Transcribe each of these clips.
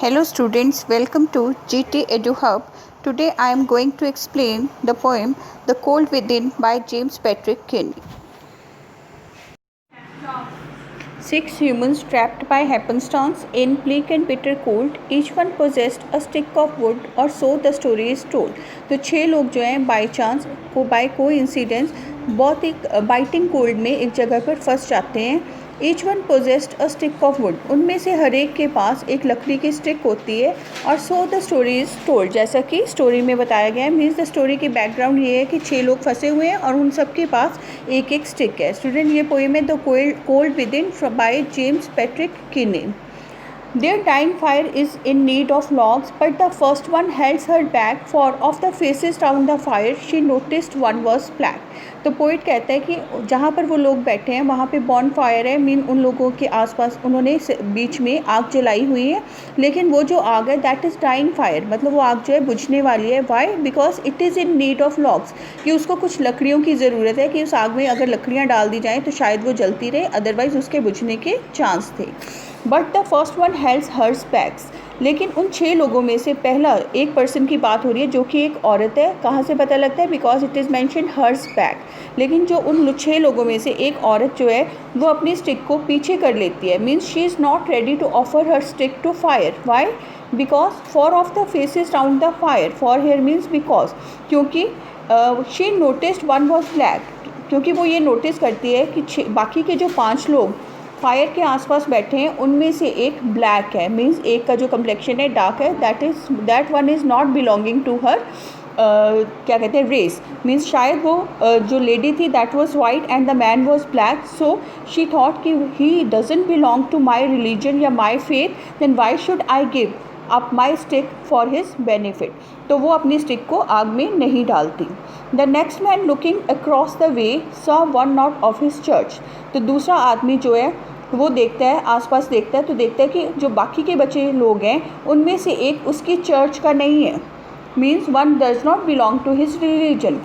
Hello students, welcome to GT Edu Hub. Today I am going to explain the poem The Cold Within by James Patrick Kinney. 6 humans trapped by happenstance in bleak and bitter cold, each one possessed a stick of wood or so the story is told. तो 6 लोग जो हैं by chance by coincidence बहुत एक biting cold में एक जगह पर फंस जाते हैं. Each one possessed a stick of would, उनमें से हर एक के पास एक लकड़ी की स्टिक होती है. और so the story is told, जैसा कि स्टोरी में बताया गया है. मीन्स द स्टोरी की बैकग्राउंड ये है कि 6 लोग फंसे हुए हैं और उन सब के पास एक एक स्टिक है. स्टूडेंट, ये पोएम है the cold with in by James Patrick किनी. Their dying fire is in need of logs, but the first one held her back, for of the faces round the fire she noticed one was black. तो poet कहता है कि जहाँ पर वो लोग बैठे हैं वहाँ पे बॉन फायर है. मीन उन लोगों के आसपास उन्होंने बीच में आग जलाई हुई है, लेकिन वो जो आग है दैट इज़ डाइंग फायर, मतलब वो आग जो है बुझने वाली है. Why? Because it is in need of logs, कि उसको कुछ लकड़ियों की ज़रूरत है, कि उस आग में अगर लकड़ियाँ डाल दी जाएँ तो शायद वो जलती रहे, अदरवाइज़ उसके बुझने के चांस थे. But the first one held hers backs, लेकिन उन 6 लोगों में से पहला एक पर्सन की बात हो रही है जो कि एक औरत है. कहाँ से पता लगता है? Because it is mention hers back. लेकिन जो उन 6 लोगों में से एक औरत जो है वो अपनी स्टिक को पीछे कर लेती है. Means she is not ready to offer her stick to fire. Why? Because for of the faces round the fire. For here means because, क्योंकि she noticed one was black, क्योंकि वो ये नोटिस करती है कि बाकी के जो 5 लोग फायर के आसपास बैठे हैं उनमें से एक ब्लैक है. मीन्स एक का जो कम्प्लेक्शन है डार्क है. That one is not belonging to her क्या कहते हैं रेस. मीन्स शायद वो जो लेडी थी that was white and the man was black. So she thought कि he doesn't belong to my religion या my faith, then why should I give up my stick for his benefit. तो वो अपनी stick को आग में नहीं डालती. The next man looking across the way saw one not of his church. तो दूसरा आदमी जो है वो देखता है, आसपास देखता है, तो देखता है कि जो बाकी के बचे लोग हैं उनमें से एक उसकी चर्च का नहीं है. Means one does not belong to his religion.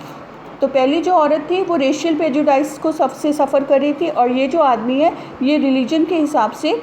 तो पहली जो औरत थी वो रेशियल प्रेजुडाइज को सबसे सफ़र कर रही थी, और ये जो आदमी है ये रिलीजन के हिसाब से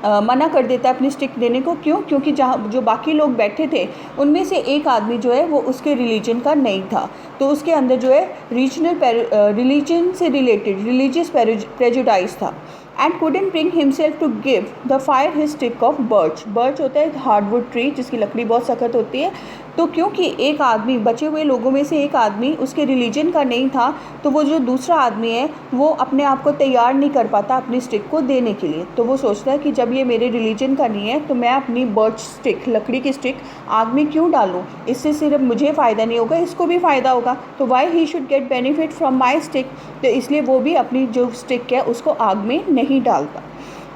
मना कर देता है अपनी स्टिक देने को. क्यों? क्योंकि जहाँ जो बाकी लोग बैठे थे उनमें से एक आदमी जो है वो उसके रिलीजन का नहीं था. तो उसके अंदर जो है रिलीजन से रिलेटेड रिलीजियस प्रेजुडाइज था. And couldn't bring himself to give the fire his stick of birch. Birch होता है हार्डवुड ट्री जिसकी लकड़ी बहुत सख्त होती है. तो क्योंकि एक आदमी, बचे हुए लोगों में से एक आदमी उसके रिलीजन का नहीं था, तो वो जो दूसरा आदमी है वो अपने आप को तैयार नहीं कर पाता अपनी स्टिक को देने के लिए. तो वो सोचता है कि जब ये मेरे रिलीजन का नहीं है तो मैं अपनी बर्च स्टिक, लकड़ी की स्टिक आग में क्यों डालूँ? इससे सिर्फ मुझे फ़ायदा नहीं होगा, इसको भी फ़ायदा होगा. तो why he should get benefit from my stick. तो इसलिए वो भी अपनी जो स्टिक है उसको आग में नहीं डालता.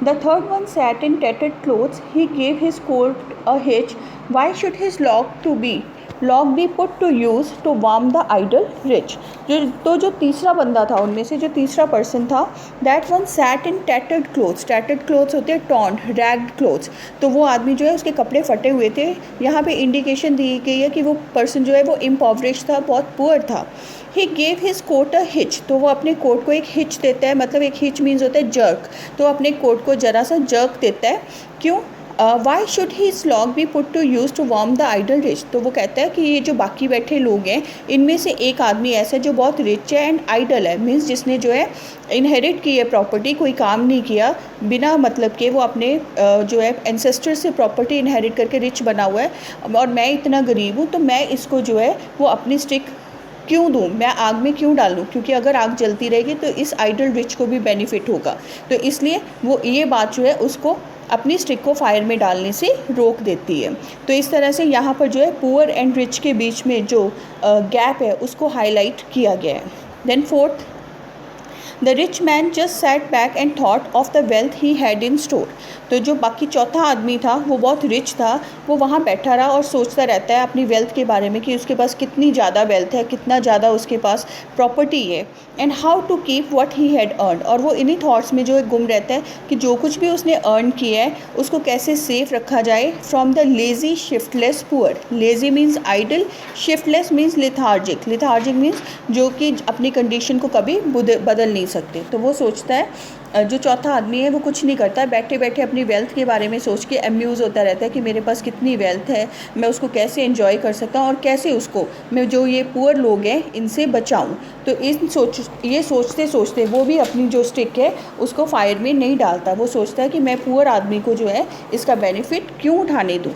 The third one sat in tattered clothes. He gave his coat a hitch. Why should his log be put to use to warm the idle rich? जो तीसरा बंदा था उनमें से, जो तीसरा पर्सन था, that one sat in tattered clothes. Tattered clothes होते हैं torn, ragged clothes. तो वो आदमी जो है उसके कपड़े फटे हुए थे. यहाँ पे इंडिकेशन दी गई है कि वो पर्सन जो है वो impoverished था, बहुत पुअर था. He gave his coat a hitch. तो वो अपने कोट को एक हिच देता है. मतलब एक हिच मीन्स होता है जर्क. तो अपने कोट को ज़रा सा जर्क देता है. क्यों? Why should he log be put to use to warm the idle rich. तो वो कहता है कि ये जो बाकी बैठे लोग हैं इनमें से एक आदमी ऐसा है जो बहुत रिच है एंड आइडल है. मीन्स जिसने जो है इनहेरिट की है प्रॉपर्टी, कोई काम नहीं किया, बिना मतलब के वो अपने जो है एंसेस्टर से प्रॉपर्टी इनहेरिट करके रिच बना हुआ है. और मैं इतना गरीब हूँ तो मैं इसको जो है वो अपनी स्टिक क्यों दूँ, मैं आग में क्यों डालूँ? क्योंकि अगर आग जलती रहेगी तो इस आइडल रिच को भी बेनिफिट होगा. तो इसलिए वो ये बात जो है उसको अपनी स्टिक को फायर में डालने से रोक देती है. तो इस तरह से यहाँ पर जो है पुअर एंड रिच के बीच में जो गैप है उसको हाईलाइट किया गया है. Then fourth, the rich man just sat back and thought of the wealth he had in store. तो जो बाकी चौथा आदमी था वो बहुत रिच था, वो वहाँ बैठा रहा और सोचता रहता है अपनी वेल्थ के बारे में कि उसके पास कितनी ज़्यादा वेल्थ है, कितना ज़्यादा उसके पास प्रॉपर्टी है. And how to keep what he had earn. और वो इन्हीं थॉट्स में जो है गुम रहता है कि जो कुछ भी उसने अर्न किया है उसको कैसे सेफ रखा जाए from the lazy shiftless poor. Lazy means idle, shiftless means lethargic. Lethargic means जो कि अपनी कंडीशन को कभी बदल नहीं सकते. तो वो सोचता है जो चौथा आदमी है वो कुछ नहीं करता है, बैठे बैठे अपनी वेल्थ के बारे में सोच के अम्यूज़ होता रहता है कि मेरे पास कितनी वेल्थ है, मैं उसको कैसे एंजॉय कर सकता हूँ और कैसे उसको मैं जो ये पुअर लोग हैं इनसे बचाऊँ। तो ये सोचते सोचते वो भी अपनी जो स्टिक है उसको फायर में नहीं डालता, वो सोचता है कि मैं पुअर आदमी को जो है इसका बेनिफिट क्यों उठाने दूँ।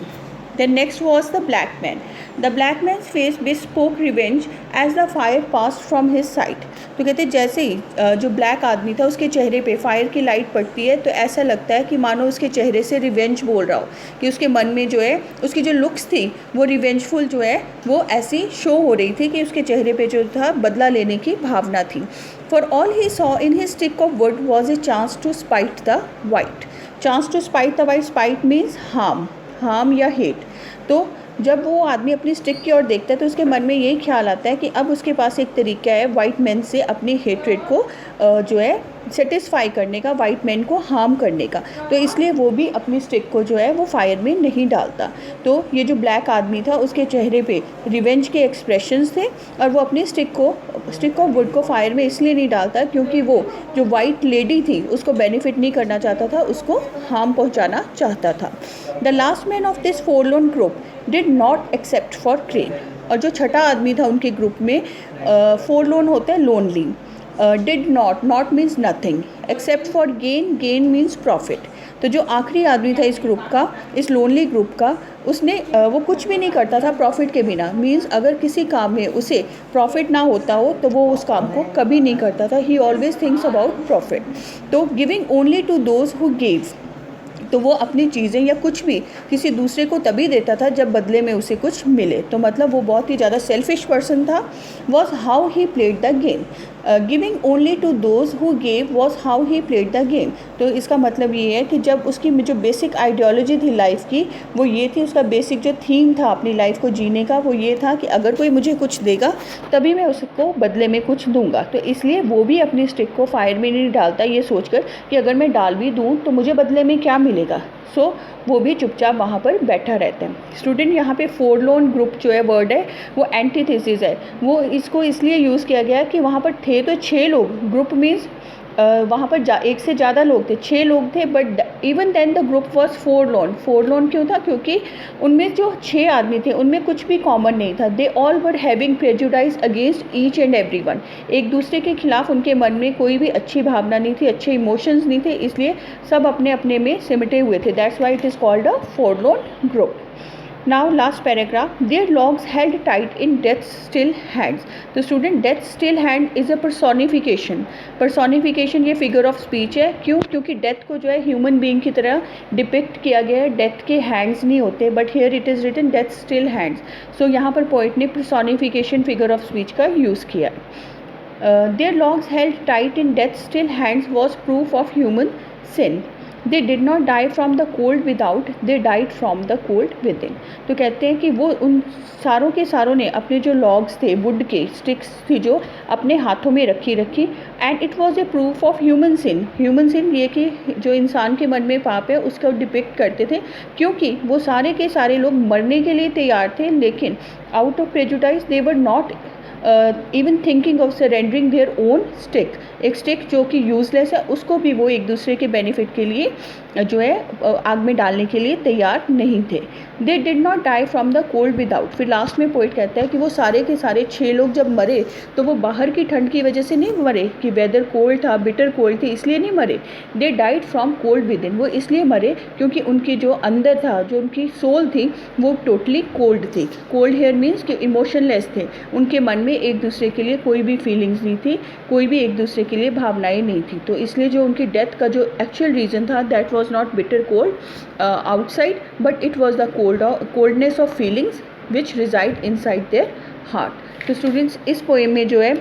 Then next was the black man. The black man's face bespoke revenge as the fire passed from his sight. तो कहते हैं जैसे ही जो ब्लैक आदमी था उसके चेहरे पे फायर की लाइट पड़ती है तो ऐसा लगता है कि मानो उसके चेहरे से रिवेंज बोल रहा हो, कि उसके मन में जो है उसकी जो लुक्स थी वो रिवेंजफुल जो है वो ऐसी शो हो रही थी कि उसके चेहरे पे जो था बदला लेने की भावना थी। For all he saw in his stick of wood was a chance to spite the white. Chance to spite the white. Spite means harm या हेट। तो जब वो आदमी अपनी स्टिक की ओर देखता है तो उसके मन में यही ख्याल आता है कि अब उसके पास एक तरीका है वाइट मैन से अपनी हेट्रेड को जो है सेटिस्फाई करने का, वाइट मैन को हार्म करने का। तो इसलिए वो भी अपनी स्टिक को जो है वो फायर में नहीं डालता। तो ये जो ब्लैक आदमी था उसके चेहरे पे रिवेंज के एक्सप्रेशंस थे और वो अपनी स्टिक ऑफ वुड को फायर में इसलिए नहीं डालता क्योंकि वो जो वाइट लेडी थी उसको बेनिफिट नहीं करना चाहता था, उसको हार्म पहुंचाना चाहता था। The last man of this forlorn group did not except for crane. और जो छठा आदमी था उनके ग्रुप में, फोरलोन होता है lonely, did not means nothing, except for gain means profit. तो जो आखिरी आदमी था इस ग्रुप का, इस लोनली ग्रुप का, उसने वो कुछ भी नहीं करता था प्रॉफिट के बिना। मीन्स अगर किसी काम में उसे प्रॉफिट ना होता हो तो वो उस काम को कभी नहीं करता था। He always thinks about profit. तो giving only to those who give, तो वो अपनी चीज़ें या कुछ भी किसी दूसरे को तभी देता था जब बदले में उसे कुछ मिले। तो मतलब वो बहुत ही ज़्यादा सेल्फिश पर्सन था। Was how he played the game. Giving only to those who gave was how he played the game. तो इसका मतलब ये है कि जब उसकी जो बेसिक आइडियोलॉजी थी लाइफ की वो ये थी, उसका बेसिक जो थीम था अपनी लाइफ को जीने का वो ये था कि अगर कोई मुझे कुछ देगा तभी मैं उसको बदले में कुछ दूंगा। तो इसलिए वो भी अपनी स्टिक को फायर में नहीं डालता ये सोचकर कि अगर मैं डाल भी दूँ तो मुझे बदले में क्या मिलेगा। सो वो भी चुपचाप वहाँ पर बैठा रहता है। स्टूडेंट यहाँ पे फोरलोन ग्रुप जो है वर्ड है वो एंटीथेसिस है। वो इसको इसलिए यूज़ किया गया कि वहाँ पर थे तो 6 लोग, ग्रुप मीन्स वहाँ पर एक से ज़्यादा लोग थे, 6 लोग थे, but even then the group was forlorn. Forlorn क्यों था? क्योंकि उनमें जो 6 आदमी थे उनमें कुछ भी कॉमन नहीं था। They all were having prejudice against each and every one. एक दूसरे के खिलाफ उनके मन में कोई भी अच्छी भावना नहीं थी, अच्छे इमोशंस नहीं थे, इसलिए सब अपने अपने में सिमटे हुए थे। That's why it is called a forlorn group. Now last paragraph, their logs held tight in death's still hands. तो student death still hand is a personification. Personification ये फिगर ऑफ स्पीच है। क्यों? क्योंकि डेथ को जो है human being की तरह डिपिक्ट किया गया है। डेथ के हैंड्स नहीं होते, but here it is written death still hands. So यहाँ पर पोइट ने पर्सोनिफिकेशन फिगर ऑफ स्पीच का यूज़ किया। Their logs held tight in death still hands was proof of human sin. They did not die from the cold without, they died from the cold within. तो कहते हैं कि वो उन सारों के सारों ने अपने जो लॉग्स थे, वुड के स्टिक्स थी जो अपने हाथों में रखी and it was a proof of human sin. Human sin ये कि जो इंसान के मन में पाप है उसको डिपिक्ट करते थे, क्योंकि वो सारे के सारे लोग मरने के लिए तैयार थे, लेकिन out of prejudice they were not even thinking of surrendering their own stick. एक स्टिक जो कि यूज़लेस है उसको भी वो एक दूसरे के बेनिफिट के लिए जो है आग में डालने के लिए तैयार नहीं थे। They did not die from the cold without. फिर लास्ट में पोइट कहता है कि वो सारे के सारे 6 लोग जब मरे तो वो बाहर की ठंड की वजह से नहीं मरे कि वेदर कोल्ड था, बिटर कोल्ड थी, इसलिए नहीं मरे। दे died from cold with in. वो इसलिए मरे क्योंकि उनकी जो अंदर था, जो उनकी सोल थी, वो टोटली कोल्ड थी। कोल्ड हेयर मीन्स कि इमोशनलेस थे। उनके मन में एक दूसरे के लिए कोई भी फीलिंग्स नहीं थी, कोई भी एक दूसरे के लिए भावनाएं नहीं थी। तो इसलिए जो उनकी डेथ का जो एक्चुअल रीज़न था that was not bitter cold outside, but it was the coldness of feelings which resided inside their heart. तो स्टूडेंट्स इस पोएम में जो है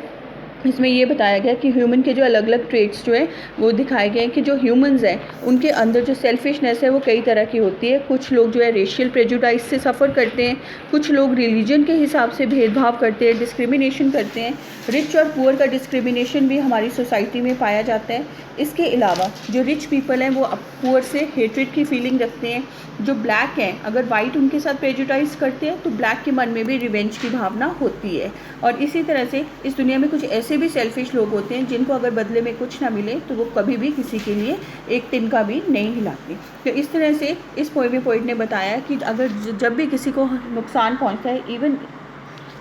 इसमें ये बताया गया कि ह्यूमन के जो अलग अलग ट्रेट्स जो हैं वो दिखाए गए हैं कि जो ह्यूमंस हैं उनके अंदर जो सेल्फिशनेस है वो कई तरह की होती है। कुछ लोग जो है रेशियल प्रेजुडाइज से सफ़र करते हैं, कुछ लोग रिलीजन के हिसाब से भेदभाव करते हैं, डिस्क्रिमिनेशन करते हैं। रिच और पुअर का डिस्क्रिमिनेशन भी हमारी सोसाइटी में पाया जाता है। इसके अलावा जो रिच पीपल हैं वो पुअर से हेट्रेड की फीलिंग रखते हैं। जो ब्लैक हैं अगर वाइट उनके साथ प्रेजुडाइज करते हैं तो ब्लैक के मन में भी रिवेंज की भावना होती है। और इसी तरह से इस दुनिया में कुछ ऐसे ऐसे भी सेल्फिश लोग होते हैं जिनको अगर बदले में कुछ ना मिले तो वो कभी भी किसी के लिए एक तिनका भी नहीं हिलाते। तो इस तरह से इस पोएम में पोइट ने बताया कि अगर जब भी किसी को नुकसान पहुंचता है, इवन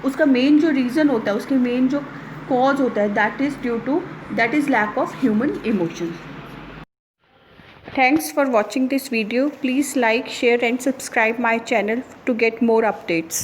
उसका मेन जो रीज़न होता है, उसके मेन जो कॉज होता है, that is lack of human emotion. Thanks for watching this video. Please like, share and subscribe my channel to get more updates.